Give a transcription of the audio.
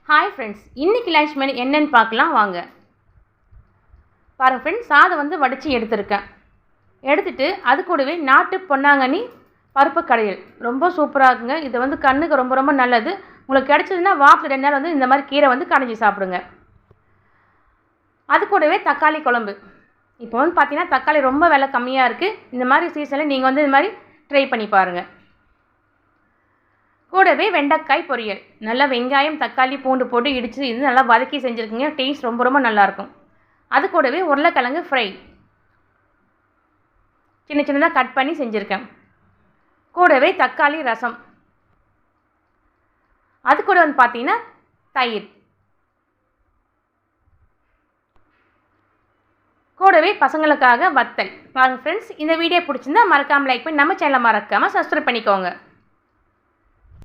Hi friends, இன்றைக்கி lunch menu என்னென்னு பார்க்கலாம் வாங்க. பாருங்கள் ஃப்ரெண்ட்ஸ், சாதம் வந்து வடித்து எடுத்துருக்கேன். எடுத்துகிட்டு அது கூடவே நாட்டு பொன்னாங்கண்ணி பருப்பு கடையல் ரொம்ப சூப்பராக இருக்குங்க. இது வந்து கண்ணுக்கு ரொம்ப ரொம்ப நல்லது. உங்களுக்கு கிடச்சதுன்னா வாரத்தில் 2 நாள் வந்து இந்த மாதிரி கீரை வந்து கடைஞ்சி சாப்பிடுங்க. அது கூடவே தக்காளி குழம்பு. இப்போ வந்து பார்த்தீங்கன்னா தக்காளி ரொம்ப விலை கம்மியாக இருக்குது. இந்த மாதிரி சீசனில் நீங்கள் வந்து இது மாதிரி ட்ரை பண்ணி பாருங்கள். கூடவே வெண்டைக்காய் பொரியல். நல்லா வெங்காயம் தக்காளி பூண்டு போட்டு இடித்து இது நல்லா வதக்கி செஞ்சுருக்குங்க. டேஸ்ட் ரொம்ப ரொம்ப நல்லாயிருக்கும். அது கூடவே உருளைக்கிழங்கு ஃப்ரை சின்ன சின்னதாக கட் பண்ணி செஞ்சுருக்கேன். கூடவே தக்காளி ரசம். அது கூட வந்து பார்த்தீங்கன்னா தயிர். கூடவே பசங்களுக்காக வத்தல். பாருங்கள் ஃப்ரெண்ட்ஸ், இந்த வீடியோ பிடிச்சிருந்தா மறக்காமல் லைக் பண்ணி நம்ம சேனலை மறக்காமல் சப்ஸ்கிரைப் பண்ணிக்கோங்க.